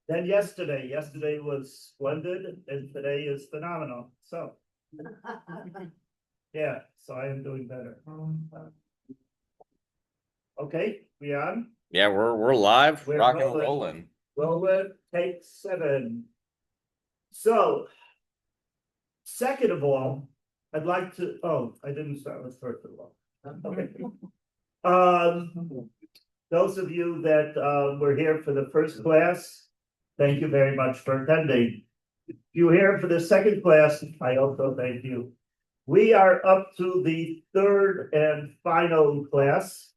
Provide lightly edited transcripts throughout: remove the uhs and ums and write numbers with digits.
than yesterday. Yesterday was splendid, and today is phenomenal. So, yeah, so I am doing better. Okay, we on? Yeah, we're live, We're rocking and rolling. rolling. Rolling, take 7. So, second of all, I'd like to. Oh, I didn't start with first of all. Okay. Those of you that were here for the first class, thank you very much for attending. If you're here for the second class, I also thank you. We are up to the third and final class,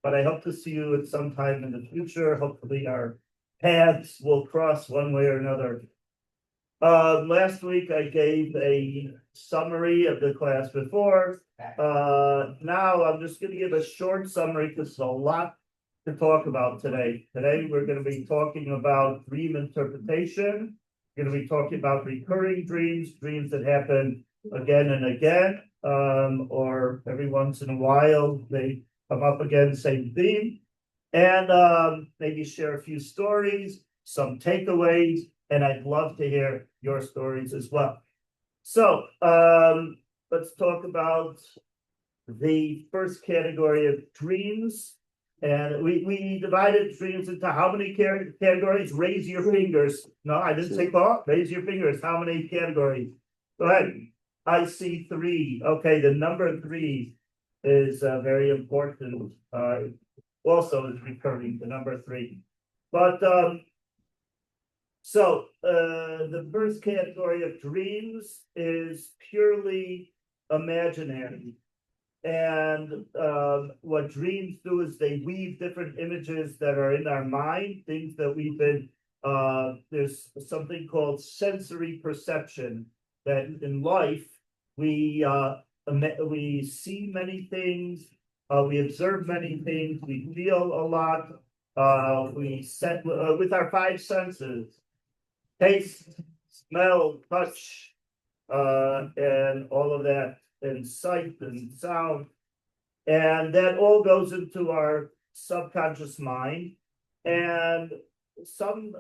but I hope to see you at some time in the future. Hopefully our paths will cross one way or another. Last week I gave a summary of the class before. Now I'm just going to give a short summary because there's a lot to talk about today. Today we're going to be talking about dream interpretation. We're going to be talking about recurring dreams, dreams that happen again and again, or every once in a while they come up again, same theme, and maybe share a few stories, some takeaways, and I'd love to hear your stories as well. So let's talk about the first category of dreams. And we divided dreams into how many categories? Raise your fingers. No, I didn't say call. Raise your fingers. How many categories? Go ahead. I see 3. Okay, the number 3 is very important. Also is recurring, the number 3. But so the first category of dreams is purely imaginary. And what dreams do is they weave different images that are in our mind, things that we've been, there's something called sensory perception, that in life we see many things, we observe many things, we feel a lot, we set with our 5 senses, taste, smell, touch, and all of that, and sight and sound, and that all goes into our subconscious mind. And some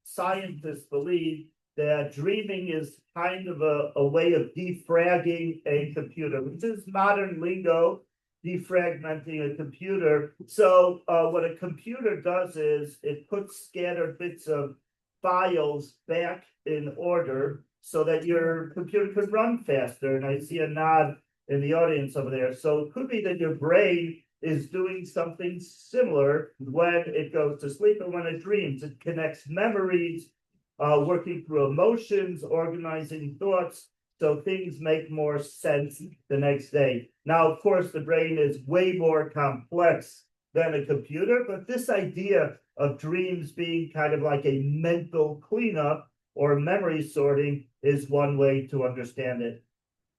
scientists believe that dreaming is kind of a way of defragging a computer, which is modern lingo, defragmenting a computer. So what a computer does is it puts scattered bits of files back in order so that your computer could run faster. And I see a nod in the audience over there. So it could be that your brain is doing something similar when it goes to sleep and when it dreams. It connects memories, working through emotions, organizing thoughts, so things make more sense the next day. Now, of course, the brain is way more complex than a computer, but this idea of dreams being kind of like a mental cleanup or memory sorting is one way to understand it.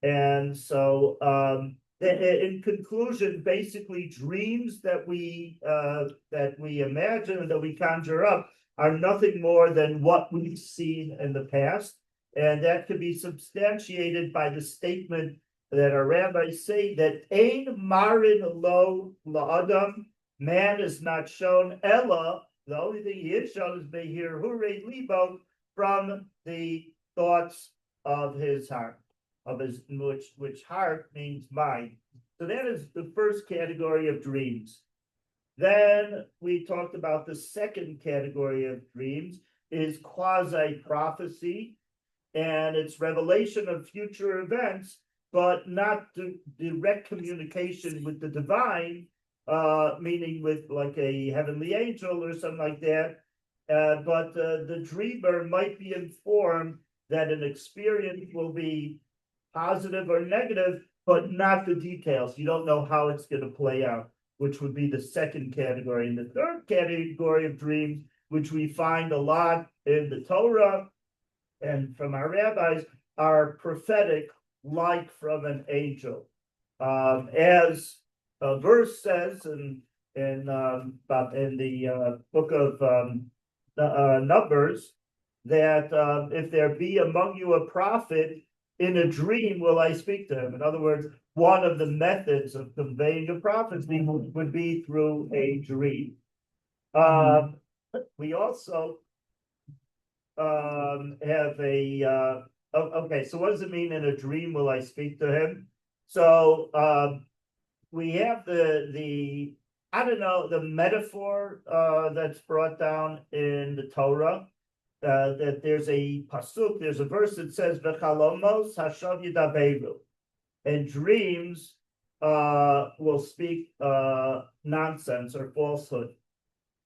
And so in conclusion, basically dreams that we imagine and that we conjure up are nothing more than what we've seen in the past. And that can be substantiated by the statement that our rabbis say that Ein Marin Lo La'adam, man is not shown, Ella, the only thing he is shown is Behir Hure Libo, from the thoughts of his heart, of his which heart means mind. So that is the first category of dreams. Then we talked about the second category of dreams is quasi-prophecy, and it's revelation of future events, but not direct communication with the divine, meaning with like a heavenly angel or something like that. But the dreamer might be informed that an experience will be positive or negative, but not the details. You don't know how it's going to play out, which would be the second category. And the third category of dreams, which we find a lot in the Torah and from our rabbis, are prophetic, like from an angel. As a verse says in the book of Numbers, that if there be among you a prophet, in a dream will I speak to him. In other words, one of the methods of conveying a prophecy would be through a dream. We also have a okay, so what does it mean in a dream will I speak to him? So we have the I don't know, the metaphor that's brought down in the Torah, that there's a pasuk, there's a verse that says v'chalomos hashav yidaberu, and dreams will speak nonsense or falsehood.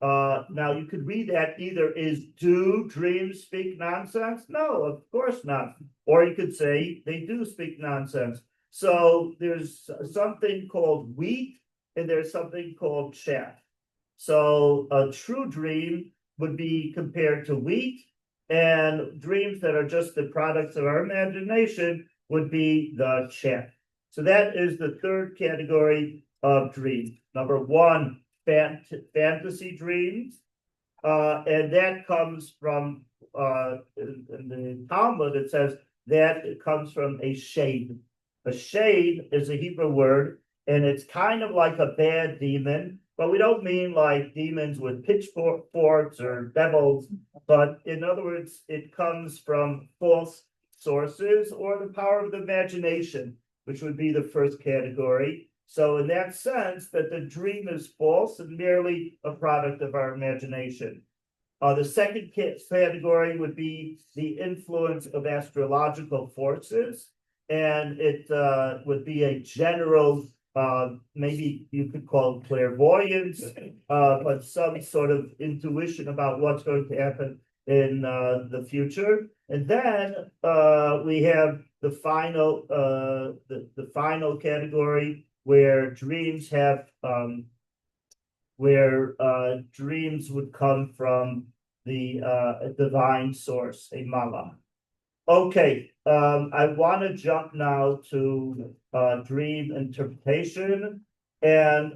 Now you could read that either is do dreams speak nonsense? No, of course not. Or you could say they do speak nonsense. So there's something called wheat and there's something called chaff. So a true dream would be compared to wheat, and dreams that are just the products of our imagination would be the chaff. So that is the third category of dreams. Number one, fantasy dreams, and that comes from in the Talmud. It says that it comes from a shade. A shade is a Hebrew word, and it's kind of like a bad demon, but we don't mean like demons with pitchforks or devils. But in other words, it comes from false sources or the power of the imagination, which would be the first category. So in that sense, that the dream is false and merely a product of our imagination. The second category would be the influence of astrological forces, and it would be a general, maybe you could call it clairvoyance, but some sort of intuition about what's going to happen in the future. And then we have the final, the final category, where dreams have dreams would come from the divine source, a malach. Okay, I want to jump now to dream interpretation, and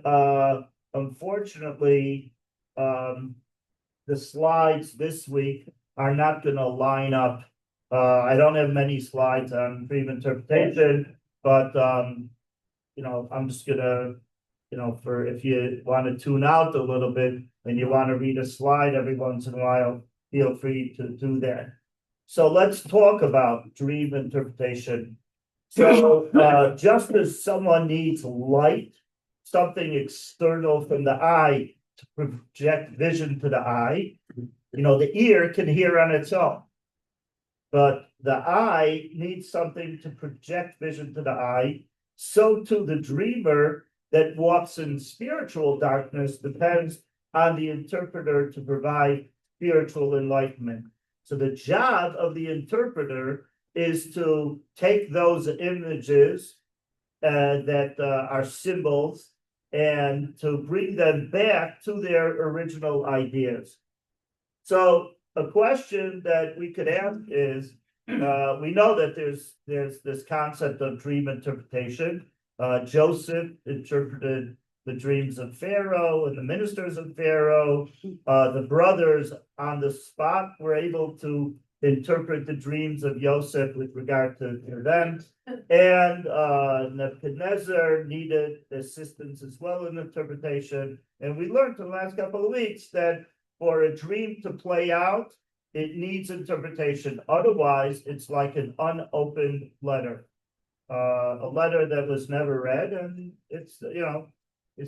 unfortunately, the slides this week are not going to line up. I don't have many slides on dream interpretation, but I'm just gonna, for if you want to tune out a little bit and you want to read a slide every once in a while, feel free to do that. So let's talk about dream interpretation. So just as someone needs light, something external from the eye to project vision to the eye, the ear can hear on its own. But the eye needs something to project vision to the eye. So too the dreamer that walks in spiritual darkness depends on the interpreter to provide spiritual enlightenment. So the job of the interpreter is to take those images that are symbols and to bring them back to their original ideas. So a question that we could ask is, we know that there's this concept of dream interpretation. Joseph interpreted the dreams of Pharaoh and the ministers of Pharaoh. The brothers on the spot were able to interpret the dreams of Joseph with regard to them. And Nebuchadnezzar needed assistance as well in interpretation. And we learned in the last couple of weeks that for a dream to play out, it needs interpretation. Otherwise, it's like an unopened letter, a letter that was never read, and it's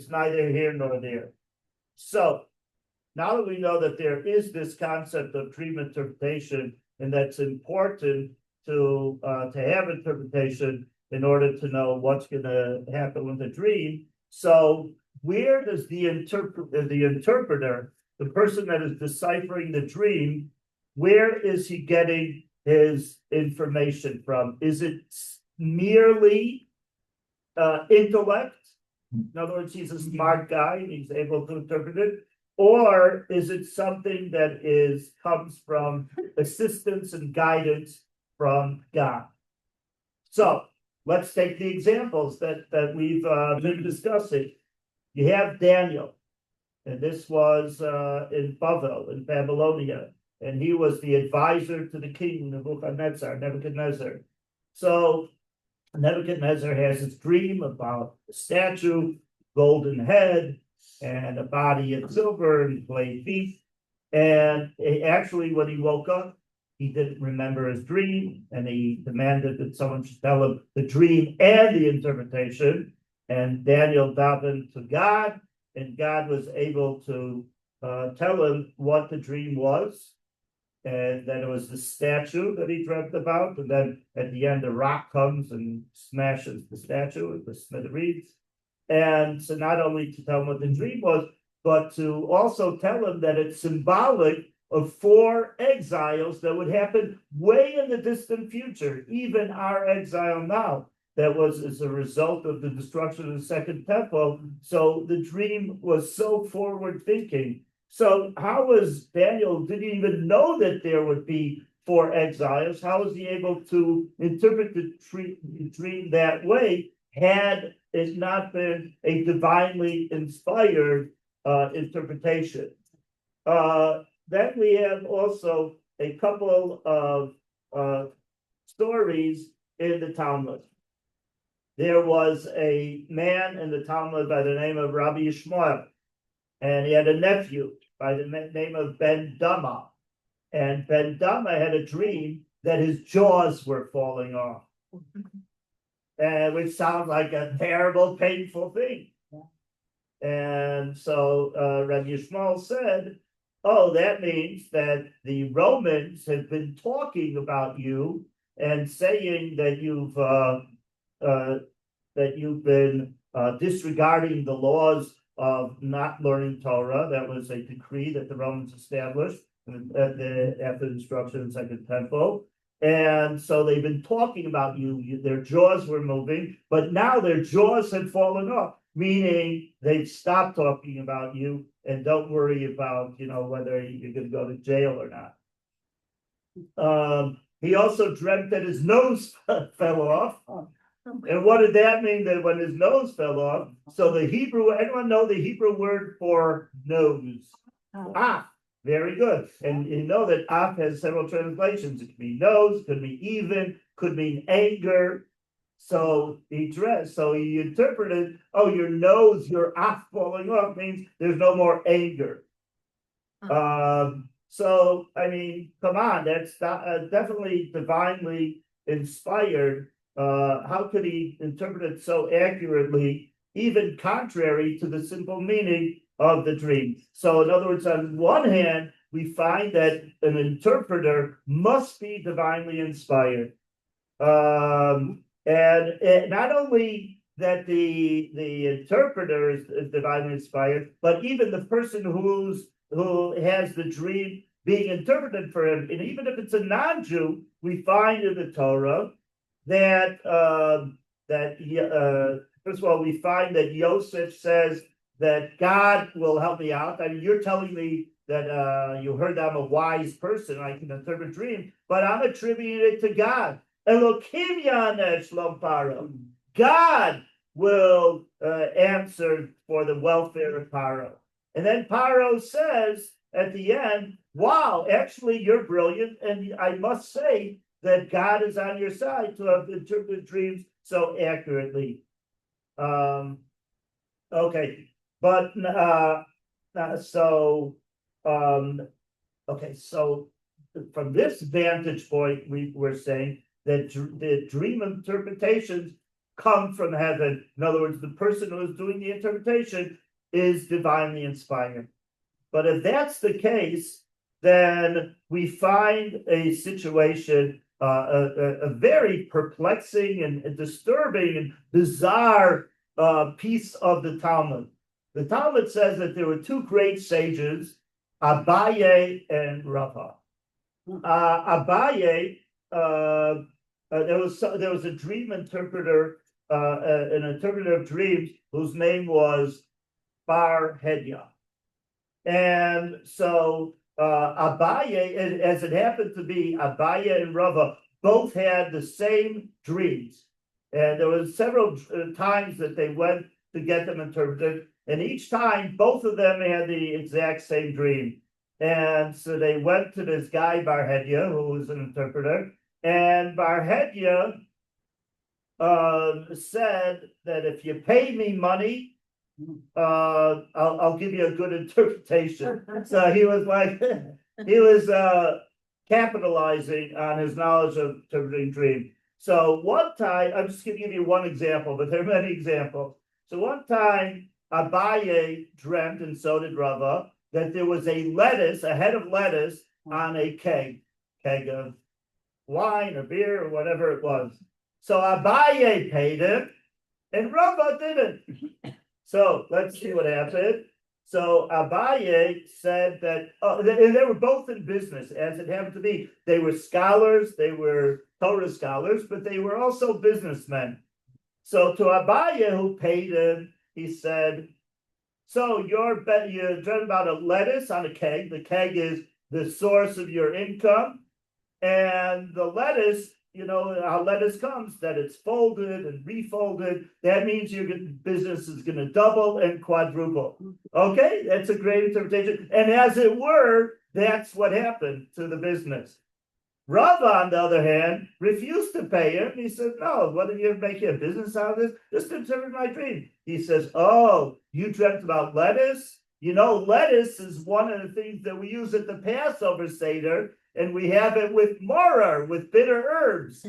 neither here nor there. So now that we know that there is this concept of dream interpretation, and that's important to have interpretation in order to know what's going to happen with the dream. So where does the interpreter, the person that is deciphering the dream, where is he getting his information from? Is it merely intellect? In other words, he's a smart guy and he's able to interpret it. Or is it something that comes from assistance and guidance from God? So let's take the examples that we've been discussing. You have Daniel, and this was in Babylonia, and he was the advisor to the king Nebuchadnezzar. So Nebuchadnezzar has his dream about a statue, golden head, and a body of silver and clay feet. And actually, when he woke up, he didn't remember his dream, and he demanded that someone should tell him the dream and the interpretation. And Daniel davened to God, and God was able to tell him what the dream was, and that it was the statue that he dreamt about. And then at the end, the rock comes and smashes the statue with the smithereens. And so not only to tell him what the dream was, but to also tell him that it's symbolic of 4 exiles that would happen way in the distant future, even our exile now. That was as a result of the destruction of the Second Temple. So the dream was so forward thinking. So how was Daniel didn't even know that there would be 4 exiles? How was he able to interpret the dream that way had it not been a divinely inspired interpretation? Then we have also a couple of stories in the Talmud. There was a man in the Talmud by the name of Rabbi Yishmael, and he had a nephew by the name of Ben Dama. And Ben Dama had a dream that his jaws were falling off, which sounds like a terrible, painful thing. And so Rabbi Yishmael said, oh, that means that the Romans have been talking about you and saying that you've been disregarding the laws of not learning Torah. That was a decree that the Romans established after the destruction of the Second Temple. And so they've been talking about you. Their jaws were moving, but now their jaws had fallen off, meaning they've stopped talking about you, and don't worry about, whether you're going to go to jail or not. He also dreamt that his nose fell off. And what did that mean, that when his nose fell off? So the Hebrew, anyone know the Hebrew word for nose? Ah, very good. And you know that af has several translations. It could be nose, could be even, could mean anger. So he interpreted, oh, your nose, your af falling off means there's no more anger. So, I mean, come on, that's definitely divinely inspired. How could he interpret it so accurately, even contrary to the simple meaning of the dream? So in other words, on one hand, we find that an interpreter must be divinely inspired. And not only that the interpreter is divinely inspired, but even the person who has the dream being interpreted for him, and even if it's a non-Jew, we find in the Torah that first of all, we find that Yosef says that God will help me out. I mean, you're telling me that you heard I'm a wise person, I can interpret dreams, but I'm attributing it to God. Elokim yanesh lo Paro. God will answer for the welfare of Paro. And then Paro says at the end, wow, actually, you're brilliant. And I must say that God is on your side to have interpreted dreams so accurately. Okay, but so from this vantage point, we're saying that the dream interpretations come from heaven. In other words, the person who is doing the interpretation is divinely inspired. But if that's the case, then we find a situation, a very perplexing and disturbing and bizarre piece of the Talmud. The Talmud says that there were 2 great sages, Abaye and Rabbi. Abaye, there was a dream interpreter, an interpreter of dreams whose name was Bar Hedya. And so Abaye, as it happened to be, Abaye and Rava both had the same dreams. And there were several times that they went to get them interpreted. And each time, both of them had the exact same dream. And so they went to this guy, Bar Hedya, who was an interpreter. And Bar Hedya said that if you pay me money, I'll give you a good interpretation. So he was like, he was capitalizing on his knowledge of interpreting dream. So one time, I'm just going to give you one example, but there are many examples. So one time, Abaye dreamt, and so did Rava, that there was a head of lettuce on a keg of wine or beer or whatever it was. So Abaye paid him, and Rava didn't. So let's see what happened. So Abaye said that they were both in business, as it happened to be. They were scholars, they were Torah scholars, but they were also businessmen. So to Abaye, who paid him, he said, so you're talking about a lettuce on a keg. The keg is the source of your income. And the lettuce, you know how lettuce comes, that it's folded and refolded. That means your business is going to double and quadruple. Okay, that's a great interpretation. And as it were, that's what happened to the business. Rava, on the other hand, refused to pay him. He said, no, what are you making a business out of this? Just interpret my dream. He says, oh, you dreamt about lettuce? You know, lettuce is one of the things that we use at the Passover Seder, and we have it with maror, with bitter herbs.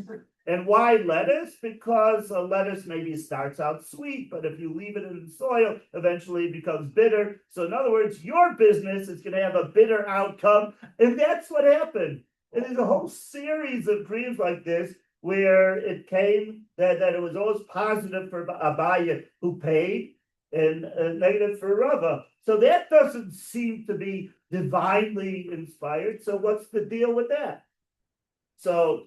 And why lettuce? Because a lettuce maybe starts out sweet, but if you leave it in the soil, eventually it becomes bitter. So in other words, your business is going to have a bitter outcome. And that's what happened. And there's a whole series of dreams like this where it came that it was always positive for Abaye, who paid, and negative for Rava. So that doesn't seem to be divinely inspired. So what's the deal with that? So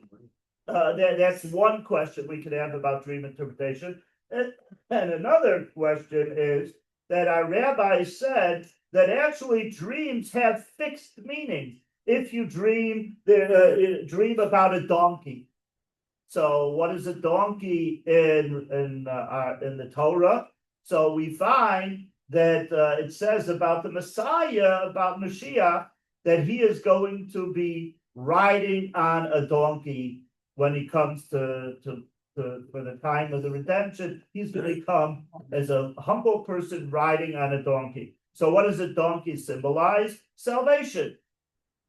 that's one question we could have about dream interpretation. And another question is that our rabbi said that actually dreams have fixed meanings. If you dream about a donkey. So what is a donkey in the Torah? So we find that it says about the Messiah, about Mashiach, that he is going to be riding on a donkey when he comes for the time of the redemption. He's going to come as a humble person riding on a donkey. So what does a donkey symbolize? Salvation.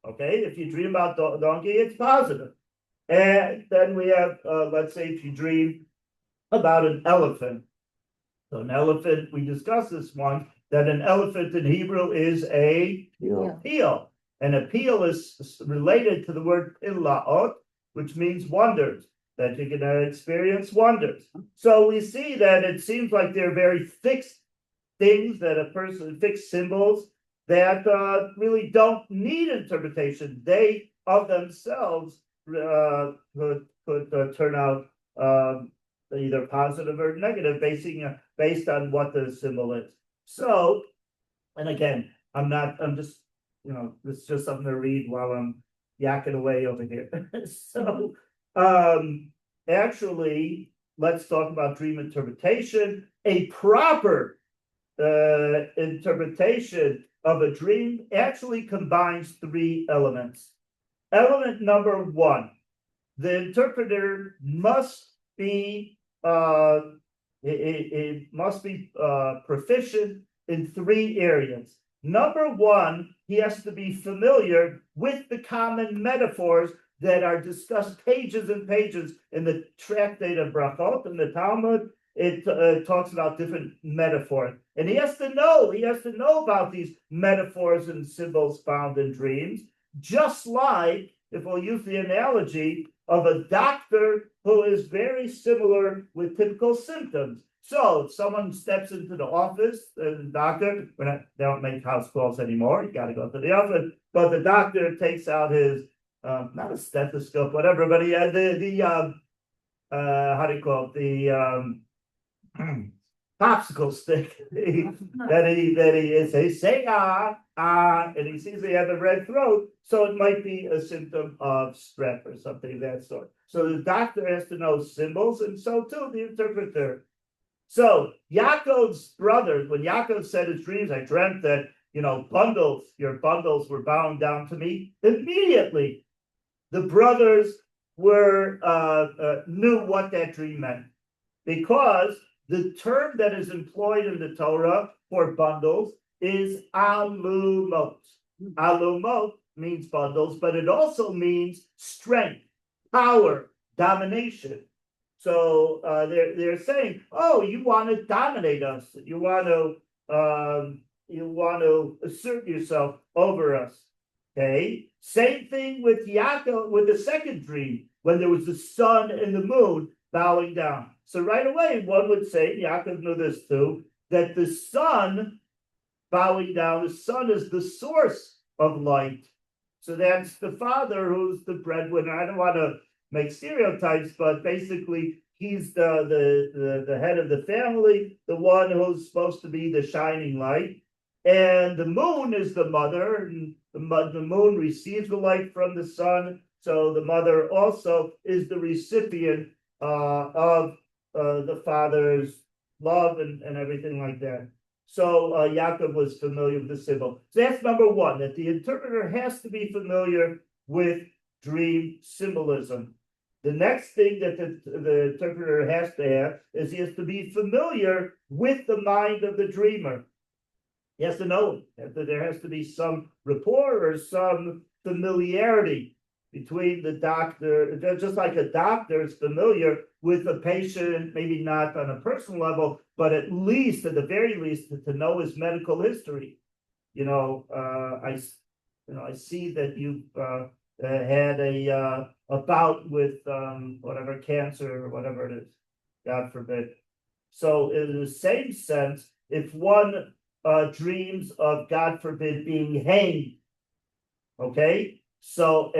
Okay, if you dream about donkey, it's positive. And then we have, let's say, if you dream about an elephant. So an elephant, we discussed this one, that an elephant in Hebrew is a peel. And a peel is related to the word pilaot, which means wonders, that you're going to experience wonders. So we see that it seems like they're very fixed things, that a person, fixed symbols, that really don't need interpretation. They of themselves could turn out either positive or negative, based on what the symbol is. So, and again, I'm just, this is just something to read while I'm yakking away over here. So, actually, let's talk about dream interpretation. A proper interpretation of a dream actually combines three elements. Element number one, the interpreter must be proficient in three areas. Number one, he has to be familiar with the common metaphors that are discussed pages and pages in the tractate of Brachot, in the Talmud. It talks about different metaphors, and he has to know about these metaphors and symbols found in dreams, just like, if we'll use the analogy of a doctor who is very similar with typical symptoms. So if someone steps into the office, the doctor, they don't make house calls anymore, you got to go to the office, but the doctor takes out his, not a stethoscope, whatever, but he had how do you call it, popsicle stick that he is saying and he sees he has a red throat, so it might be a symptom of strep or something of that sort. So the doctor has to know symbols, and so too the interpreter. So Yaakov's brothers, when Yaakov said his dreams, I dreamt that your bundles were bound down to me. Immediately, the brothers knew what that dream meant, because The term that is employed in the Torah for bundles is alumot. Alumot means bundles, but it also means strength, power, domination. So they're saying, oh, you want to dominate us. You want to assert yourself over us. Okay. Same thing with Yaakov with the second dream when there was the sun and the moon bowing down. So right away, one would say, Yaakov knew this too, that the sun bowing down, the sun is the source of light. So that's the father who's the breadwinner. I don't want to make stereotypes, but basically he's the head of the family, the one who's supposed to be the shining light. And the moon is the mother, and the moon receives the light from the sun. So the mother also is the recipient of the father's love and everything like that. So Yaakov was familiar with the symbol. So that's number one, that the interpreter has to be familiar with dream symbolism. The next thing that the interpreter has to have is he has to be familiar with the mind of the dreamer. He has to know it. There has to be some rapport or some familiarity between the doctor, just like a doctor is familiar with a patient, maybe not on a personal level, but at least, at the very least, to know his medical history. I see that you've had a bout with whatever cancer or whatever it is, God forbid. So in the same sense, if one dreams of, God forbid, being hanged, okay? So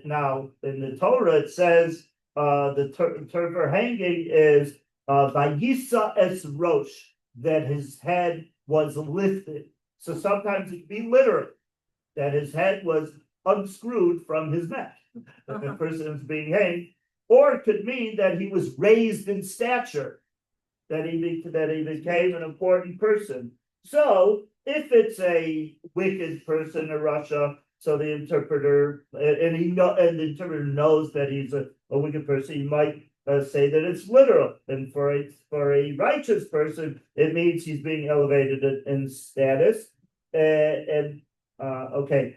now in the Torah it says the term for hanging is vayisa es rosh, that his head was lifted. So sometimes it can be literal, that his head was unscrewed from his neck, that the person is being hanged, or it could mean that he was raised in stature, that he became an important person. So if it's a wicked person in Russia, so the interpreter and the interpreter knows that he's a wicked person, he might say that it's literal. And for a righteous person, it means he's being elevated in status. Okay,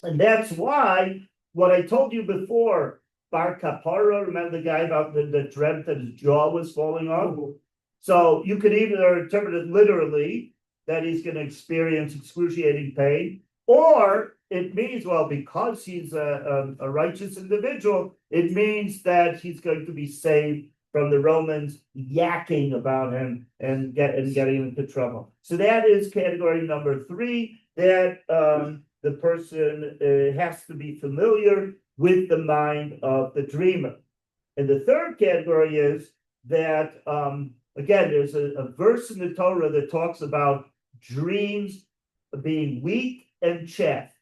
and that's why what I told you before, Bar Kapara, remember the guy about the dreamt that his jaw was falling off? So you could either interpret it literally, that he's going to experience excruciating pain, or it means, well, because he's a righteous individual, it means that he's going to be saved from the Romans yakking about him and getting into trouble. So that is category number 3, that the person has to be familiar with the mind of the dreamer. And the third category is that, again, there's a verse in the Torah that talks about dreams being wheat and chaff.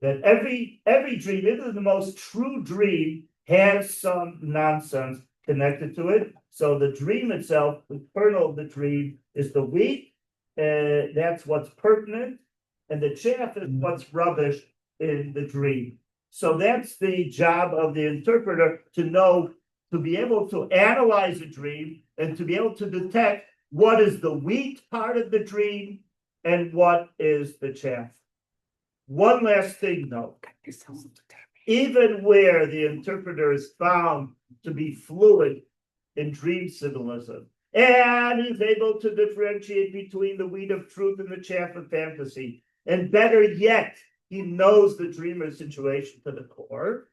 That every dream, even the most true dream, has some nonsense connected to it. So the dream itself, the kernel of the dream, is the wheat. That's what's pertinent, and the chaff is what's rubbish in the dream. So that's the job of the interpreter, to be able to analyze a dream and to be able to detect what is the wheat part of the dream and what is the chaff. One last thing, though. Even where the interpreter is found to be fluid in dream symbolism, and is able to differentiate between the wheat of truth and the chaff of fantasy, and better yet, he knows the dreamer's situation to the core,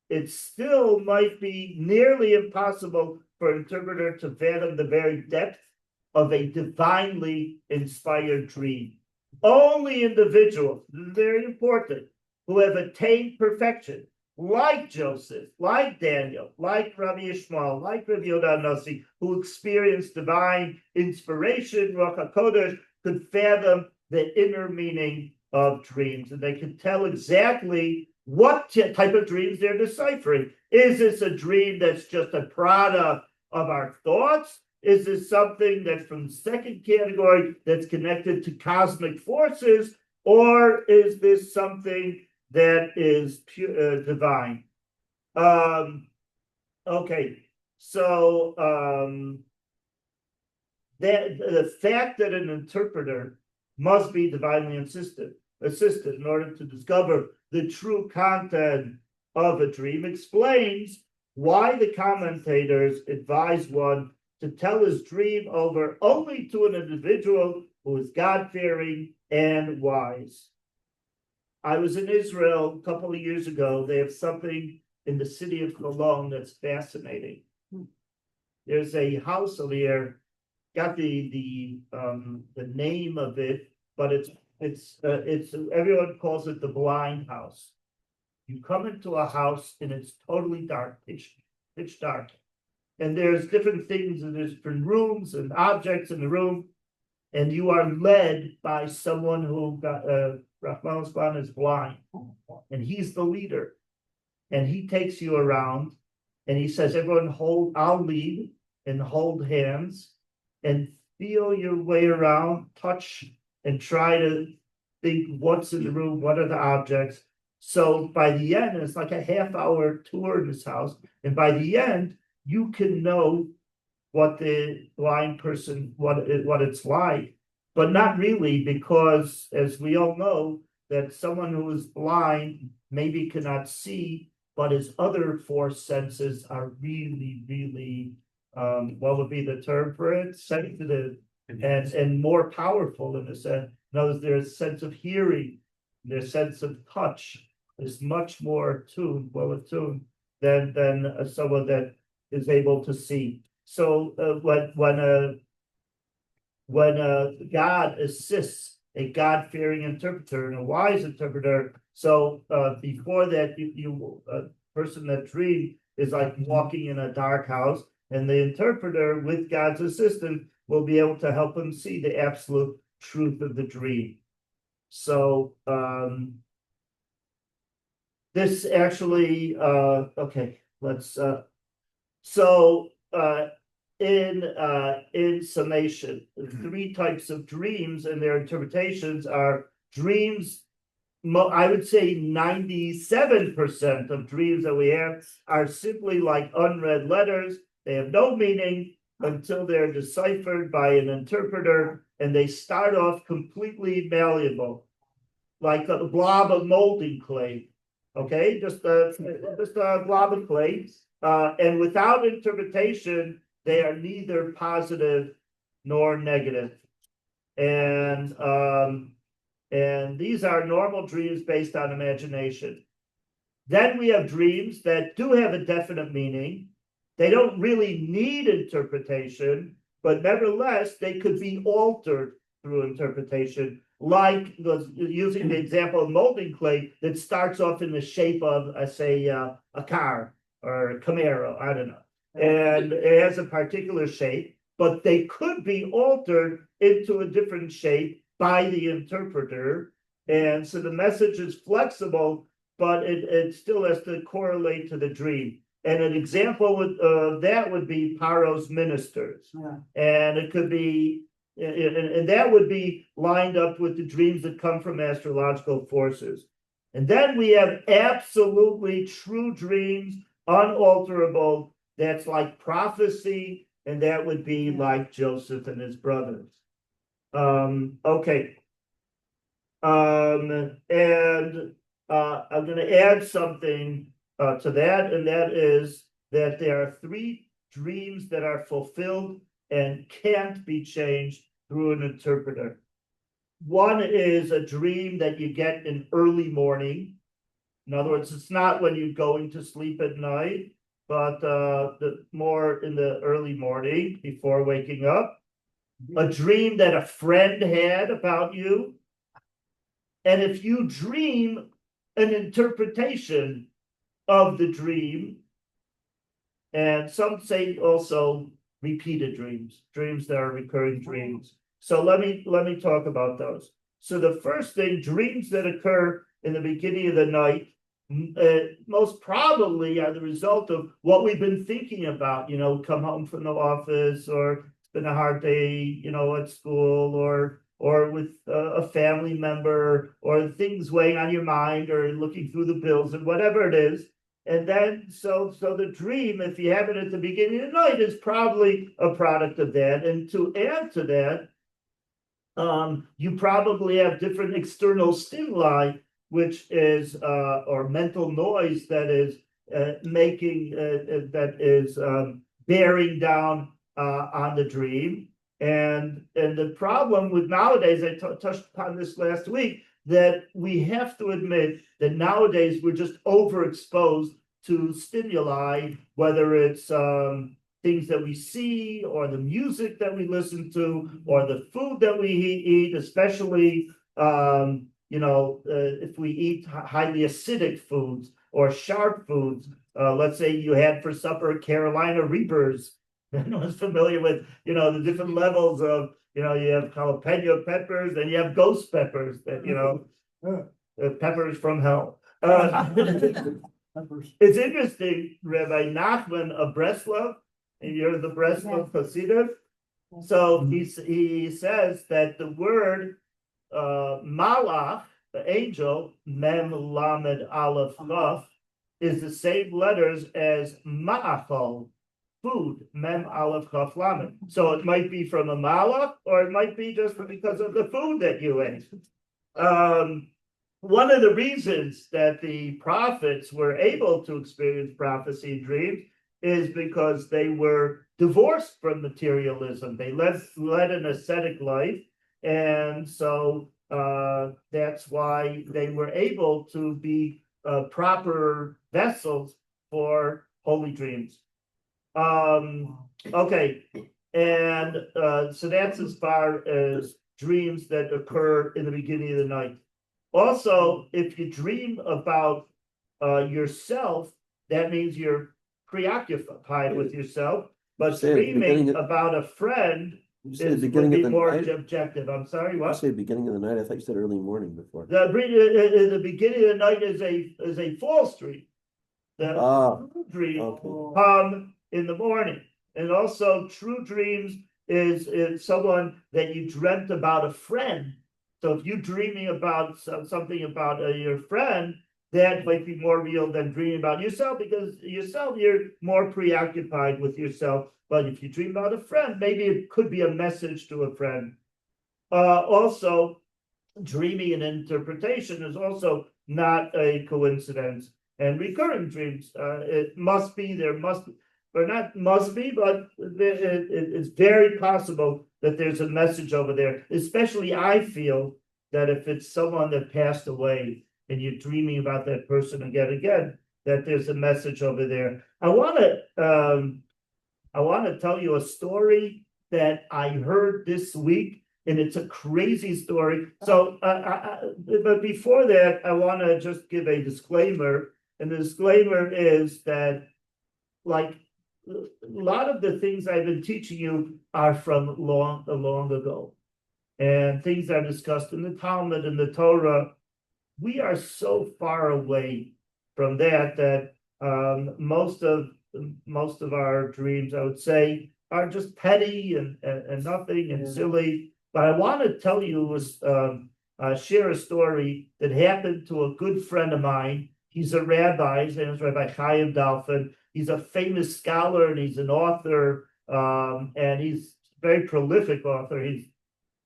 it still might be nearly impossible for an interpreter to fathom the very depth of a divinely inspired dream. Only individuals, very important, who have attained perfection, like Joseph, like Daniel, like Rabbi Ishmael, like Rabbi Yehuda Nasi, who experienced divine inspiration, Ruach HaKodesh, could fathom the inner meaning of dreams, and they could tell exactly what type of dreams they're deciphering. Is this a dream that's just a product of our thoughts? Is this something that's from the second category that's connected to cosmic forces? Or is this something that is pure, divine? Okay, so that the fact that an interpreter must be divinely assisted in order to discover the true content of a dream explains why the commentators advise one to tell his dream over only to an individual who is God-fearing and wise. I was in Israel a couple of years ago. They have something in the city of Cologne that's fascinating. There's a house over here, got the name of it, but it's everyone calls it the blind house. You come into a house and it's totally dark, pitch dark. And there's different things, and there's different rooms and objects in the room, and you are led by someone who got Rahman is blind, and he's the leader. And he takes you around and he says, everyone I'll lead and hold hands and feel your way around, touch and try to think what's in the room, what are the objects. So by the end, it's like a half-hour tour in this house. And by the end, you can know what the blind person, what it's like, but not really, because as we all know, that someone who is blind maybe cannot see, but his other four senses are really, really, what would be the term for it? Sensitive and more powerful in a sense. In other words, their sense of hearing, their sense of touch is much more well attuned than someone that is able to see. So when God assists a God-fearing interpreter and a wise interpreter, so before that, a person that dreamed is like walking in a dark house, and the interpreter, with God's assistance, will be able to help him see the absolute truth of the dream. So this actually, okay, let's. In summation, three types of dreams and their interpretations are dreams. I would say 97% of dreams that we have are simply like unread letters. They have no meaning until they're deciphered by an interpreter, and they start off completely malleable, like a blob of molding clay. Okay, just a blob of clay, and without interpretation, they are neither positive nor negative. And these are normal dreams based on imagination. Then we have dreams that do have a definite meaning. They don't really need interpretation, but nevertheless, they could be altered through interpretation, like using the example of molding clay that starts off in the shape of, say, a car or a Camaro, I don't know. And it has a particular shape, but they could be altered into a different shape by the interpreter. And so the message is flexible, but it still has to correlate to the dream. And an example that would be Paro's ministers. Yeah. And it could be, and that would be lined up with the dreams that come from astrological forces. And then we have absolutely true dreams, unalterable. That's like prophecy, and that would be like Joseph and his brothers. Okay. And I'm going to add something to that, and that is that there are three dreams that are fulfilled and can't be changed through an interpreter. One is a dream that you get in early morning. In other words, it's not when you're going to sleep at night, but more in the early morning before waking up. A dream that a friend had about you. And if you dream an interpretation of the dream, and some say also repeated dreams that are recurring dreams. So let me talk about those. So the first thing, dreams that occur in the beginning of the night, most probably are the result of what we've been thinking about, come home from the office, or it's been a hard day, at school, or with a family member, or things weighing on your mind, or looking through the bills, and whatever it is. And then, so the dream, if you have it at the beginning of the night, is probably a product of that. And to add to that, you probably have different external stimuli, which is or mental noise that is making that is bearing down on the dream. And the problem with nowadays, I touched upon this last week, that we have to admit that nowadays we're just overexposed to stimuli, whether it's things that we see or the music that we listen to or the food that we eat, especially if we eat highly acidic foods or sharp foods. Let's say you had for supper Carolina Reapers. Anyone's familiar with the different levels of you have jalapeno peppers and you have ghost peppers that peppers from hell. It's interesting, Rabbi Nachman of Breslov, and you're the Breslov Hasidim. So he says that the word malach, the angel, mem lamed aleph laf, is the same letters as ma'achol, food, mem aleph chaf lamed. So it might be from a malach, or it might be just because of the food that you ate. One of the reasons that the prophets were able to experience prophecy and dreams is because they were divorced from materialism. They led an ascetic life, and so that's why they were able to be proper vessels for holy dreams. Okay, and so that's as far as dreams that occur in the beginning of the night. Also, if you dream about yourself, that means you're preoccupied with yourself. But dreaming about a friend would be more objective. I'm sorry, what? You say beginning of the night. I thought you said early morning before. The beginning of the night is a false dream. The true dream come in the morning, and also true dreams is someone that you dreamt about a friend. So if you're dreaming about something about your friend, that might be more real than dreaming about yourself, because yourself, you're more preoccupied with yourself. But if you dream about a friend, maybe it could be a message to a friend. Also, dreaming and interpretation is also not a coincidence. And recurring dreams, it must be, there must be, or not must be, but it's very possible that there's a message over there. Especially, I feel that if it's someone that passed away and you're dreaming about that person again, that there's a message over there. I want to tell you a story that I heard this week, and it's a crazy story. So, but before that, I want to just give a disclaimer, and the disclaimer is that, like, a lot of the things I've been teaching you are from long ago, and things are discussed in the Talmud and the Torah. We are so far away from that most of our dreams, I would say, are just petty and nothing and silly. But I want to tell you, share a story that happened to a good friend of mine. He's a rabbi. His name is Rabbi Chaim Dalfin. He's a famous scholar and he's an author, and he's a very prolific author. He's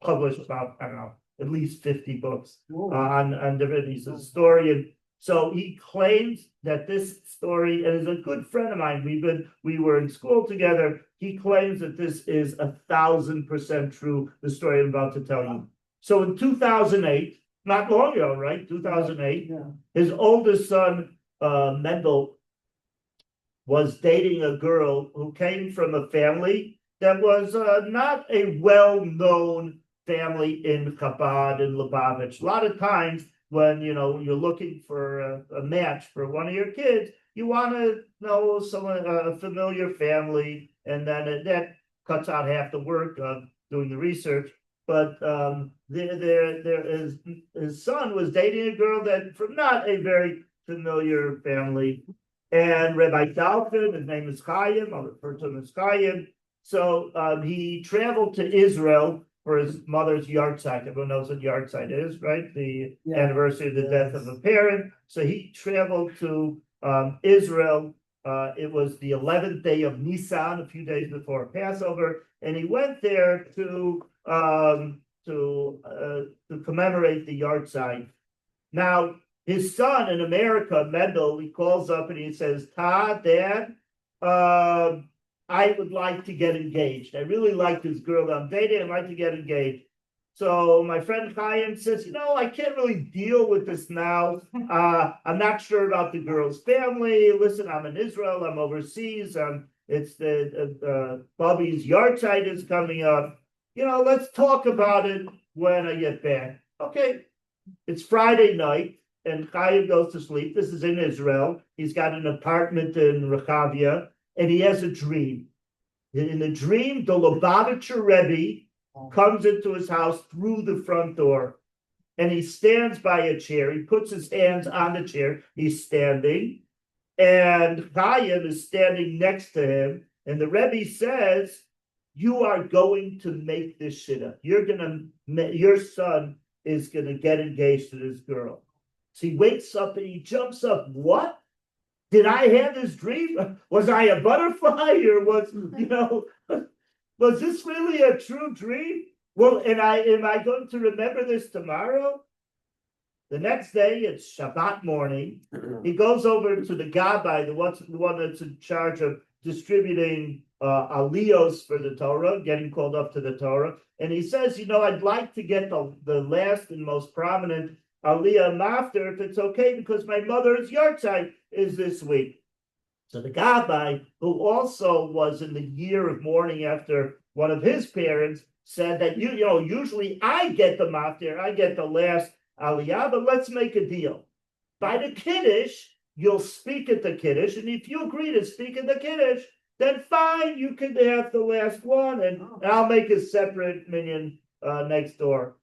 published about, I don't know, at least 50 books on different. He's a historian. So he claims that this story, and is a good friend of mine. We were in school together. He claims that this is 1,000% true, the story I'm about to tell you. So in 2008, not long ago, right? 2008, his oldest son, Mendel, was dating a girl who came from a family that was not a well-known family in Chabad and Lubavitch. A lot of times when you're looking for a match for one of your kids, you want to know someone, a familiar family, and then that cuts out half the work of doing the research. But his son was dating a girl that from not a very familiar family. And Rabbi Dalfin, his name is Chaim, I'll refer to him as Chaim. So he traveled to Israel for his mother's yahrzeit. Everyone knows what yahrzeit is, right? The anniversary of the death of a parent. So he traveled to Israel. It was the 11th day of Nisan, a few days before Passover, and he went there to commemorate the yahrzeit. Now, his son in America, Mendel, he calls up and he says, Dad, I would like to get engaged. I really like this girl that I'm dating. I'd like to get engaged. So my friend Chaim says, I can't really deal with this now. I'm not sure about the girl's family. Listen, I'm in Israel. I'm overseas. It's the Bubby's yahrzeit is coming up. Let's talk about it when I get back. Okay. It's Friday night, and Chaim goes to sleep. This is in Israel. He's got an apartment in Rehavia, and he has a dream. In the dream, the Lubavitcher Rebbe comes into his house through the front door, and he stands by a chair. He puts his hands on the chair. He's standing, and Chaim is standing next to him, and the Rebbe says, "You are going to make this shidduch. Your son is going to get engaged to this girl." So he wakes up and he jumps up. What? Did I have this dream? Was I a butterfly, or was this really a true dream? Well, am I going to remember this tomorrow? The next day, it's Shabbat morning. He goes over to the Rabbi, the one that's in charge of distributing aliyos for the Torah, getting called up to the Torah. And he says, I'd like to get the last and most prominent aliyah mafter, if it's okay, because my mother's yahrzeit is this week. So the Rabbi, who also was in the year of mourning after one of his parents, said that, usually I get the mafter, I get the last aliyah, but let's make a deal. By the Kiddush, you'll speak at the Kiddush, and if you agree to speak at the Kiddush, then fine, you can have the last one, and I'll make a separate minyan next door.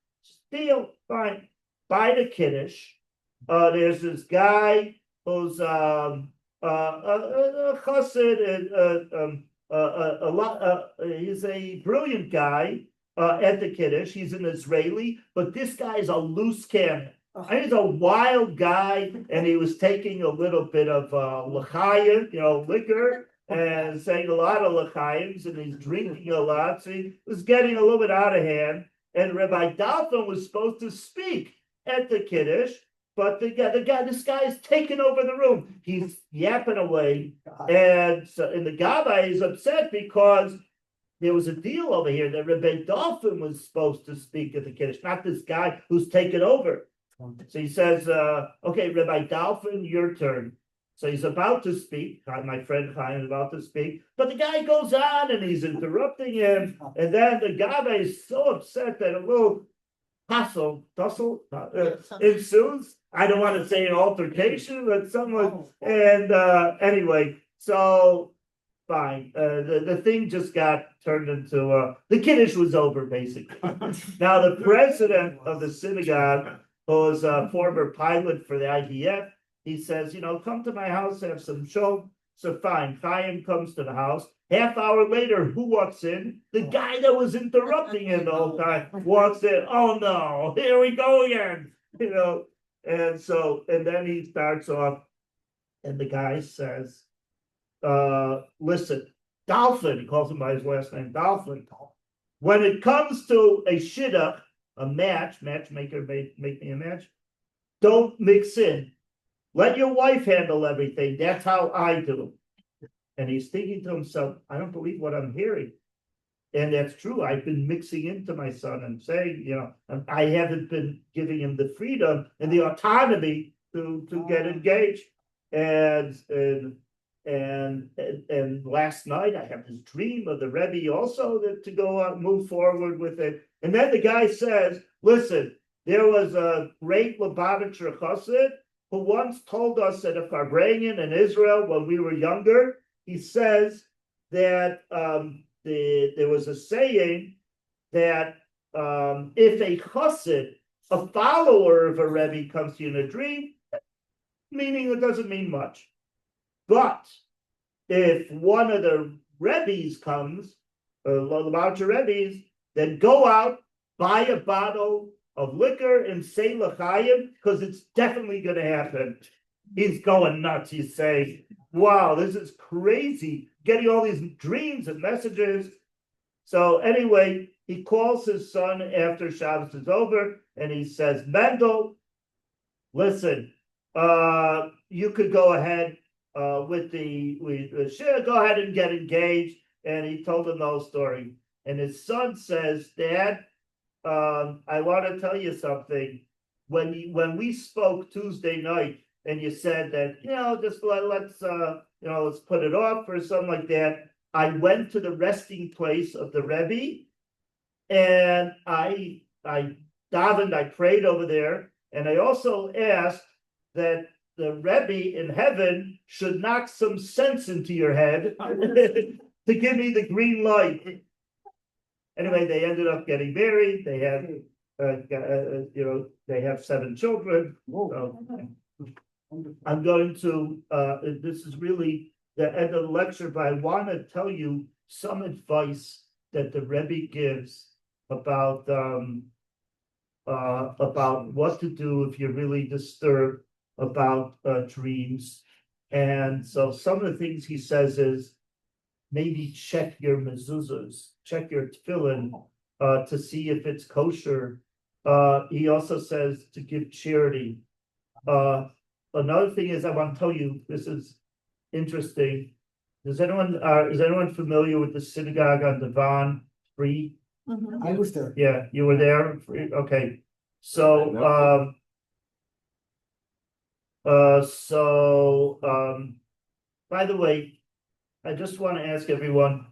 Deal, fine. By the Kiddush, there's this guy who's a chassid, he's a brilliant guy at the Kiddush. He's an Israeli, but this guy is a loose cannon. He's a wild guy, and he was taking a little bit of l'chaim, liquor, and saying a lot of l'chaims, and he's drinking a lot, so he was getting a little bit out of hand. And Rabbi Dalton was supposed to speak at the Kiddush, but this guy is taking over the room. He's yapping away, and the Rabbi is upset because there was a deal over here that Rabbi Dalton was supposed to speak at the Kiddush, not this guy who's taken over. So he says, okay, Rabbi Dalton, your turn. So he's about to speak. My friend Chaim is about to speak, but the guy goes on and he's interrupting him. And then the Rabbi is so upset that a little tussle ensues. I don't want to say an altercation, but someone. And anyway, so fine. The thing just got turned into the Kiddush was over, basically. Now the president of the synagogue, who's a former pilot for the IDF, he says, come to my house, have some show. So fine, Chaim comes to the house. Half hour later, who walks in? The guy that was interrupting him the whole time walks in. Oh no, here we go again. And then he starts off, and the guy says, listen, Dolphin, he calls him by his last name, Dolphin. When it comes to a shidduch, a matchmaker make me a match, don't mix in. Let your wife handle everything. That's how I do. And he's thinking to himself, I don't believe what I'm hearing. And that's true. I've been mixing into my son and saying, I haven't been giving him the freedom and the autonomy to get engaged. And last night I have this dream of the Rebbe also to go out, move forward with it. And then the guy says, listen, there was a great Lubavitcher chassid who once told us that if Arbanian in Israel, when we were younger, he says that there was a saying that if a chassid, a follower of a Rebbe, comes to you in a dream, meaning it doesn't mean much. But if one of the Rebbes comes, Lubavitcher Rebbes, then go out, buy a bottle of liquor and say l'chaim, because it's definitely going to happen. He's going nuts. He's saying, wow, this is crazy. Getting all these dreams and messages. So anyway, he calls his son after Shabbos is over, and he says, Mendel, listen, you could go ahead with go ahead and get engaged. And he told him the whole story. And his son says, Dad, I want to tell you something. When we spoke Tuesday night, and you said that, just let's put it off or something like that. I went to the resting place of the Rebbe, and I davened, I prayed over there, and I also asked that the Rebbe in heaven should knock some sense into your head to give me the green light. Anyway, they ended up getting married. They have, they have 7 children. So I'm going to. This is really the end of the lecture, but I want to tell you some advice that the Rebbe gives about what to do if you're really disturbed about dreams. And so some of the things he says is maybe check your mezuzahs, check your tefillin to see if it's kosher. He also says to give charity. Another thing is I want to tell you, this is interesting. Is anyone familiar with the synagogue on Devon Free? I was there. Yeah, you were there? Okay. So by the way, I just want to ask everyone,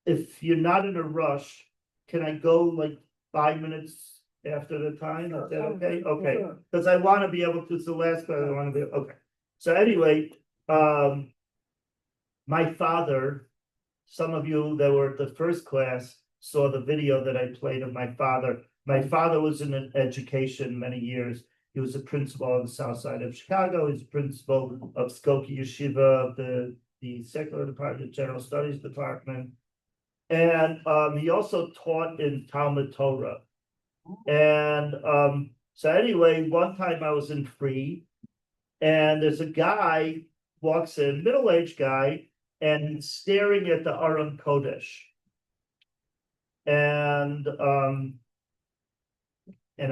if you're not in a rush, can I go like 5 minutes after the time? Is that okay? Okay, because I want to be able to, it's the last class, I want to be, okay. So anyway, my father, some of you that were at the first class saw the video that I played of my father. My father was in education many years. He was a principal on the south side of Chicago. He's principal of Skokie Yeshiva, the secular department, general studies department. And he also taught in Talmud Torah. And so anyway, one time I was in Free, and there's a guy walks in, middle-aged guy, and he's staring at the Aron Kodesh. And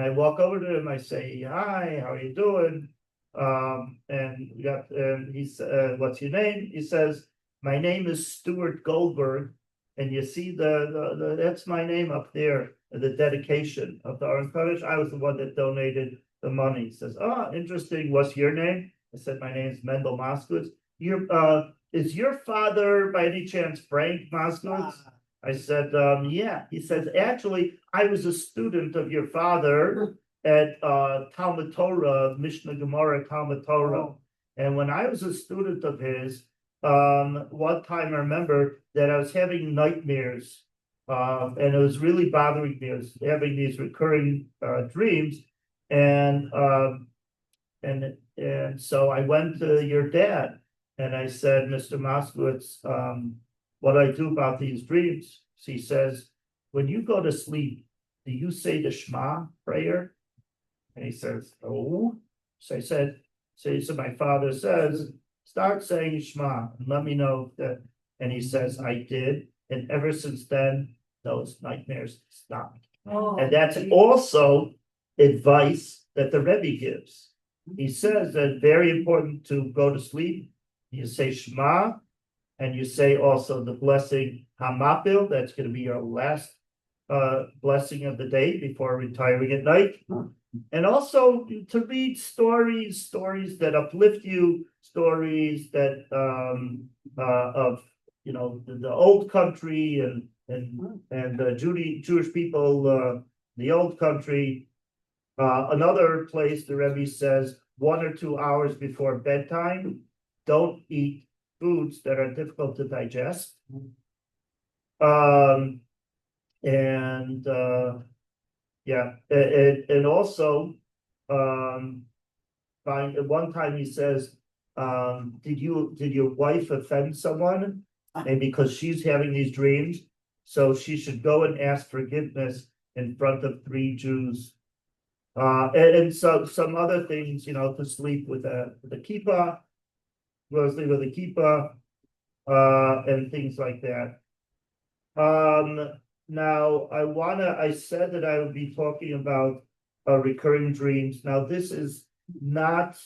I walk over to him, I say, hi, how are you doing? And he said, what's your name? He says, my name is Stuart Goldberg. And you see that's my name up there, the dedication of the Aron Kodesh. I was the one that donated the money. He says, oh, interesting. What's your name? I said, my name is Mendel Moscowitz. Is your father by any chance Frank Moscowitz? I said, yeah. He says, actually, I was a student of your father at Talmud Torah, Mishnah Gemara Talmud Torah. And when I was a student of his, one time I remember that I was having nightmares, and it was really bothering me. I was having these recurring dreams, and so I went to your dad, and I said, Mr. Moskowitz, what do I do about these dreams? So he says, when you go to sleep, do you say the Shema prayer? And he says, oh. So I said, so my father says, start saying Shema and let me know that. And he says, I did. And ever since then, those nightmares stopped. And that's also advice that the Rebbe gives. He says that it's very important to go to sleep. You say Shema, and you say also the blessing Hamapil. That's going to be your last blessing of the day before retiring at night. And also to read stories that uplift you, stories that of the old country and Jewish people, the old country. Another place the Rebbe says 1 or 2 hours before bedtime, don't eat foods that are difficult to digest. And also, one time he says, did your wife offend someone? And because she's having these dreams, so she should go and ask forgiveness in front of 3 Jews. And so some other things, to sleep with the kippah, mostly with a kippah, and things like that. Now I said that I would be talking about recurring dreams. Now this is not,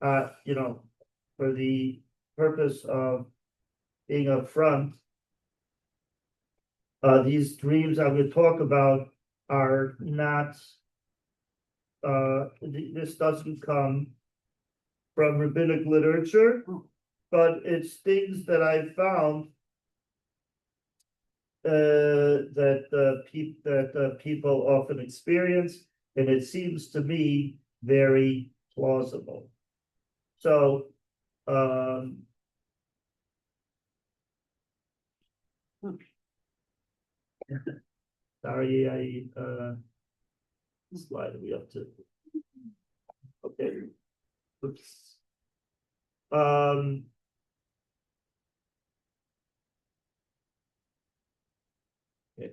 for the purpose of being upfront. These dreams I'm going to talk about are not, this doesn't come from rabbinic literature, but it's things that I found that people often experience, and it seems to me very plausible. So, sorry, slide we up to. Okay. Oops. Okay.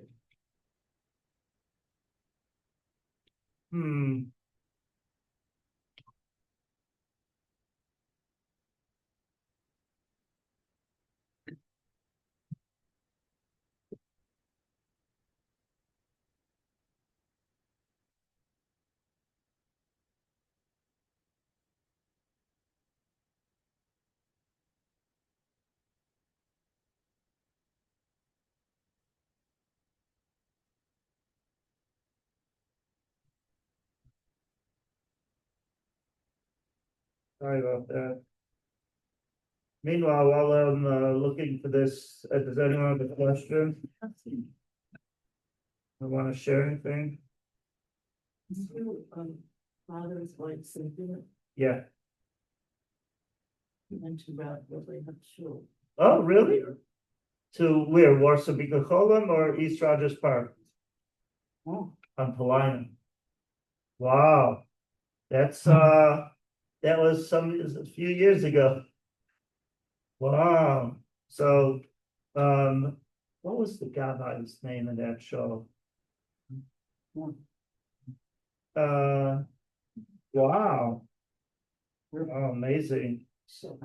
Sorry about that. Meanwhile, while I'm looking for this, does anyone have a question? I want to share anything? Father's wife Cynthia Yeah. went to Rabbi Shul. Oh, really? To where? Warsaw Bikocholim or East Rogers Park? Oh. On Polina. Wow. That's that was a few years ago. Wow. So what was the guy's name in that show? Wow. Oh, amazing. So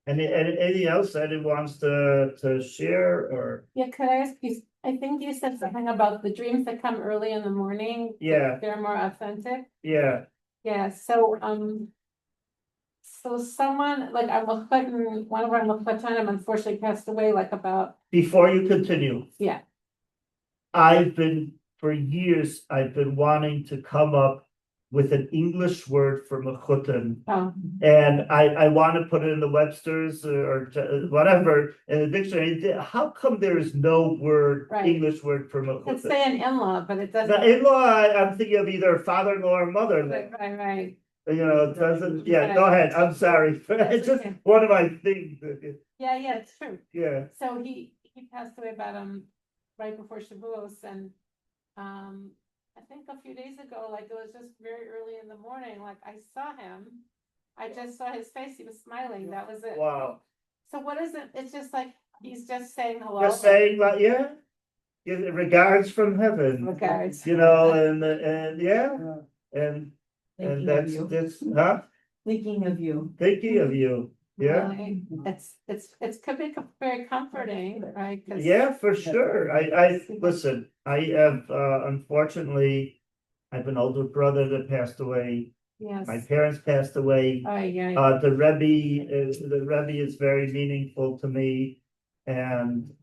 Anything else anyone wants to share or? Yeah, could I ask you, I think you said something about the dreams that come early in the morning. Yeah. They're more authentic. Yeah. Yeah, so someone like one of our Mechutanim unfortunately passed away like about. Before you continue. Yeah. For years, I've been wanting to come up with an English word for mechutin. Oh. And I want to put it in the Webster's or whatever in the dictionary. How come there is no word, Right. English word for mechutin? Could say an in-law, but it doesn't. The in-law, I'm thinking of either father-in-law or mother-in-law. Right. It doesn't, yeah, Right. go ahead, I'm sorry. It's just okay. one of my things. Yeah, it's true. Yeah. So he passed away about right before Shavuos, and I think a few days ago, like it was just very early in the morning, like I saw him. I just saw his face, he was smiling, that was it. Wow. So what is it? It's just like he's just saying hello. Just saying, like, yeah. Regards from heaven. Regards. And yeah. And that's huh? thinking of you. Thinking of you. Yeah. Right. It's could be very comforting, right? Yeah, for sure. I listen, I have unfortunately I have an older brother that passed away. Yes. My parents passed away. Oh, yeah. The Rebbe is very meaningful to me. And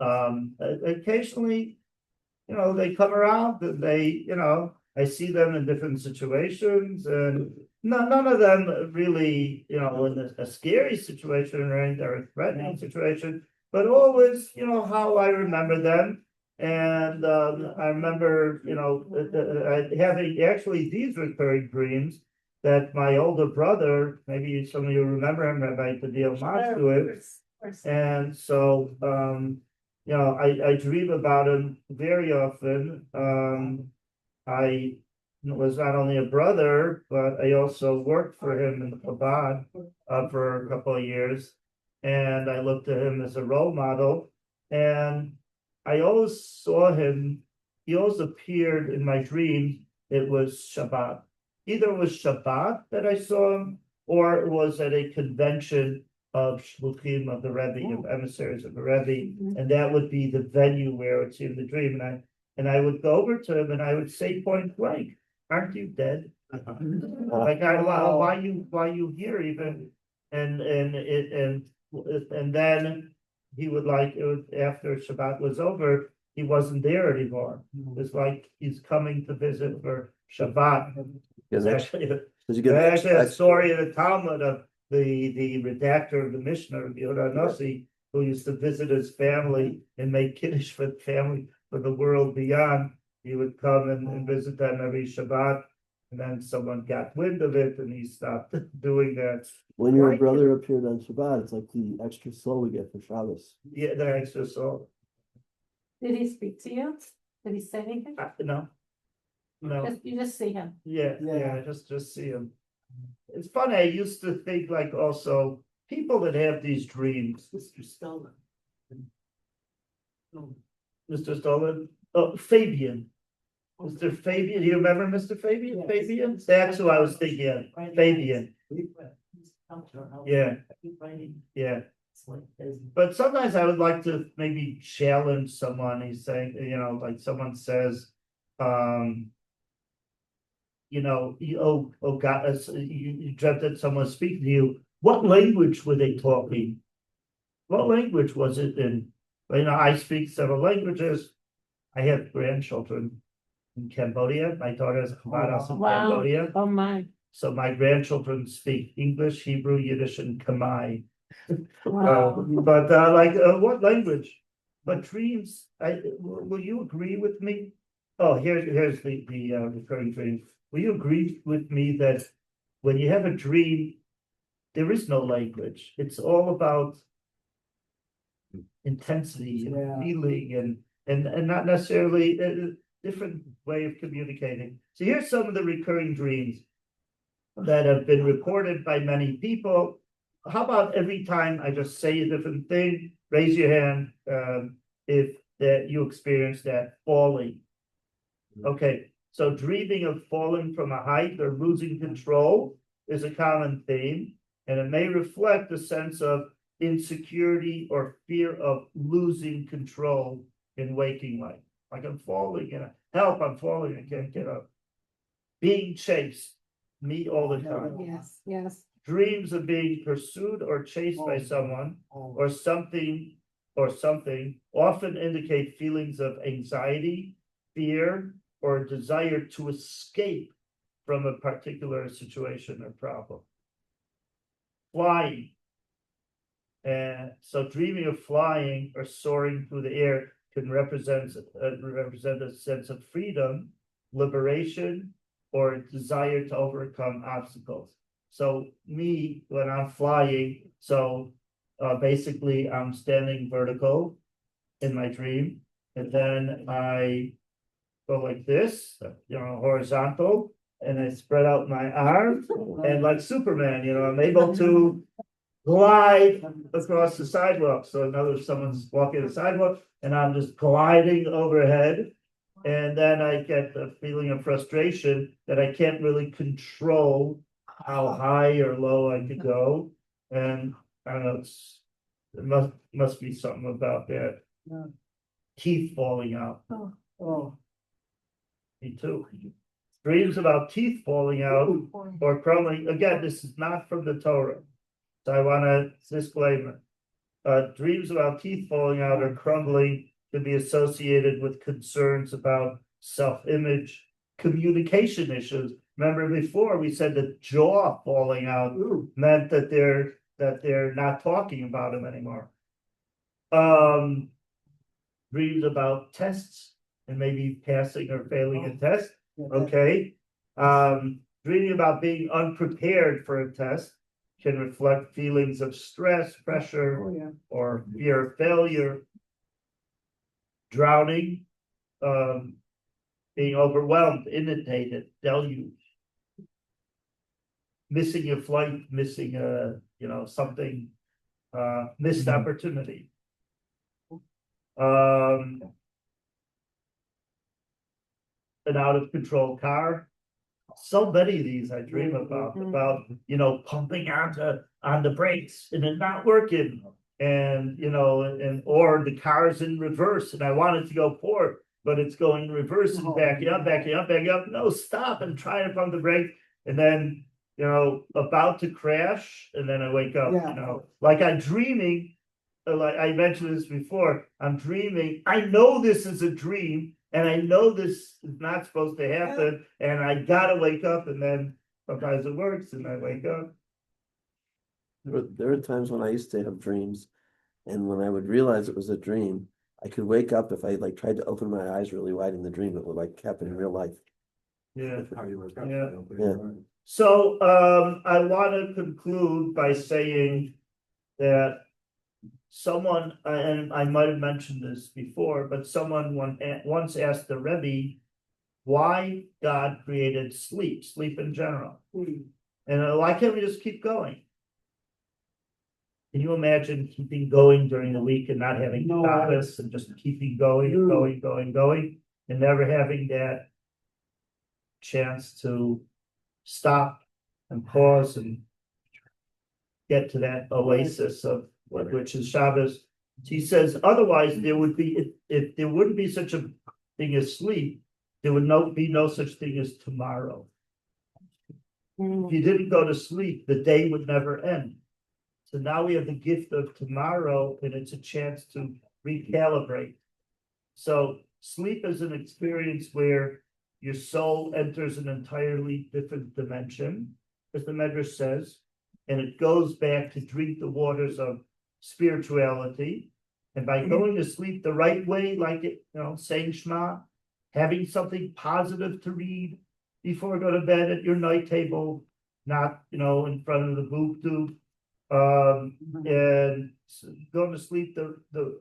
occasionally, they come around and I see them in different situations, and none of them really, in a scary situation or a threatening situation, but always, how I remember them. And I remember, having actually these recurring dreams that my older brother, maybe some of you remember him, Rabbi Moscowitz. And so, I dream about him very often. I was not only a brother, but I also worked for him in the Chabad for a couple of years. And I looked at him as a role model. And I always saw him, he always appeared in my dreams, it was Shabbat. Either it was Shabbat that I saw him, or it was at a convention of shluchim of the Rebbe, of emissaries of the Rebbe, and that would be the venue where it's in the dream. And I would go over to him and I would say point blank, "Aren't you dead? Like why you here even?" And then he would after Shabbat was over, he wasn't there anymore. It's like he's coming to visit for Shabbat. Because Actually, you get actually a story in the Talmud of the redactor of the Mishnah, Yehuda Nasi, who used to visit his family and make kiddush for the family for the world beyond. He would come and visit them every Shabbat, and then someone got wind of it and he stopped doing that. when your brother appeared on Shabbat, it's like the extra soul we get for Shabbos. Yeah, the extra soul. Did he speak to you? Did he say anything? No. You just see him. Yeah, just see him. It's funny, I used to think like also people that have these dreams. Mr. Stolen. Mr. Stolen, oh, Fabian. Mr. Fabian, do you remember Mr. Fabian? Yes. Fabian? That's who I was thinking of. Fabian. Yeah. Yeah. But sometimes I would like to maybe challenge someone. He's saying, like someone says, God, you dreamt that someone speaking to you. What language were they talking? What language was it in? I speak several languages. I have grandchildren in Cambodia. My daughter has a Chabad house in Cambodia. Oh my. So my grandchildren speak English, Hebrew, Yiddish, and Khmer. Wow. What language? But dreams, will you agree with me? Oh, here's the recurring dream. Will you agree with me that when you have a dream, there is no language. It's all about intensity and feeling and not necessarily a different way of communicating. So here's some of the recurring dreams that have been reported by many people. How about every time I just say a different thing, raise your hand if that you experience that falling. Okay, so dreaming of falling from a height or losing control is a common theme, and it may reflect a sense of insecurity or fear of losing control in waking life. Like I'm falling, help, I'm falling, I can't get up. Being chased, me all the time. Yes. Dreams of being pursued or chased by someone or something often indicate feelings of anxiety, fear, or a desire to escape from a particular situation or problem. Flying. So dreaming of flying or soaring through the air can represent a sense of freedom, liberation, or a desire to overcome obstacles. So me, when I'm flying, basically I'm standing vertical in my dream, and then I go like this, horizontal, and I spread out my arms, and like Superman, I'm able to glide across the sidewalk. So in other words, someone's walking the sidewalk, and I'm just gliding overhead, and then I get the feeling of frustration that I can't really control how high or low I could go, and I don't know. It must be something about that. Teeth falling out. Me too. Dreams about teeth falling out or crumbling. Again, this is not from the Torah, so I want to disclaimer. Dreams about teeth falling out or crumbling could be associated with concerns about self-image, communication issues. Remember before we said the jaw falling out meant that they're not talking about them anymore. Dreams about tests and maybe passing or failing a test. Okay. Dreaming about being unprepared for a test can reflect feelings of stress, pressure, or fear of failure. Drowning, being overwhelmed, inundated, deluge. Missing a flight, missing something, missed opportunity. an out of control car. So many of these I dream about, pumping on the brakes and it not working. And, or the car's in reverse and I want it to go forward, but it's going in reverse and backing up. No, stop and trying to pump the brake. And then, about to crash. And then I wake up, like I'm dreaming. Like I mentioned this before, I'm dreaming. I know this is a dream. And I know this is not supposed to happen, and I gotta wake up, and then sometimes it works, and I wake up. There are times when I used to have dreams, and when I would realize it was a dream, I could wake up if I like tried to open my eyes really wide in the dream. It would like happen in real life. Yeah. Yeah. So I want to conclude by saying that someone, and I might have mentioned this before, but someone once asked the Rabbi why God created sleep in general. And why can't we just keep going? Can you imagine keeping going during the week and not having Shabbos and just keeping going and going and never having that chance to stop and pause and get to that oasis of which is Shabbos. He says otherwise there would be if there wouldn't be such a thing as sleep, there would be no such thing as tomorrow. If you didn't go to sleep, the day would never end. So now we have the gift of tomorrow, and it's a chance to recalibrate. So sleep is an experience where your soul enters an entirely different dimension, as the Medrash says, and it goes back to drink the waters of spirituality. And by going to sleep the right way, like it, saying Shema, having something positive to read before you go to bed at your night table, not in front of the boob tube, and going to sleep the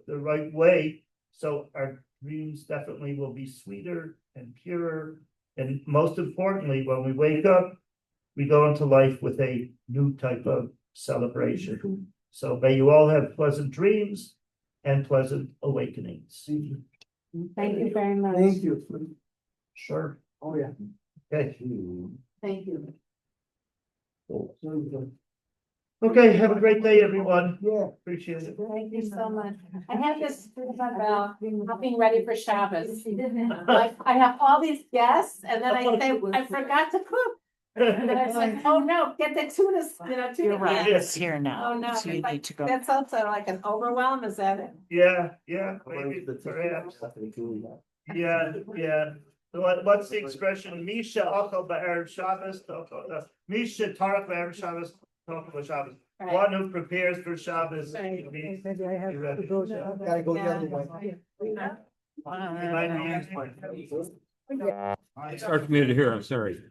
right way. So our dreams definitely will be sweeter and purer. And most importantly, when we wake up, we go into life with a new type of celebration. So may you all have pleasant dreams and pleasant awakenings. Thank you very much. Thank you. Sure. Oh, yeah. Okay. Thank you. Okay, have a great day, everyone. Yeah. Appreciate it. Thank you so much. I have this about not being ready for Shabbos. Like I have all these guests and then I say, I forgot to cook. And then I was like, oh no, get the tuna, tuna. You're right, Yes. it's here now, Oh no, so you it's like- need to go. that's also like an overwhelm, is that it? Yeah, maybe, perhaps. Yeah. So what's the expression? Misha achal ba'erev Shabbos, Misha tarach ba'erev Shabbos, talk Shabbos. Right. One who prepares for Shabbos. Right. Maybe I have to go. Gotta go Yeah. the other way. It's hard for me to hear, I'm sorry.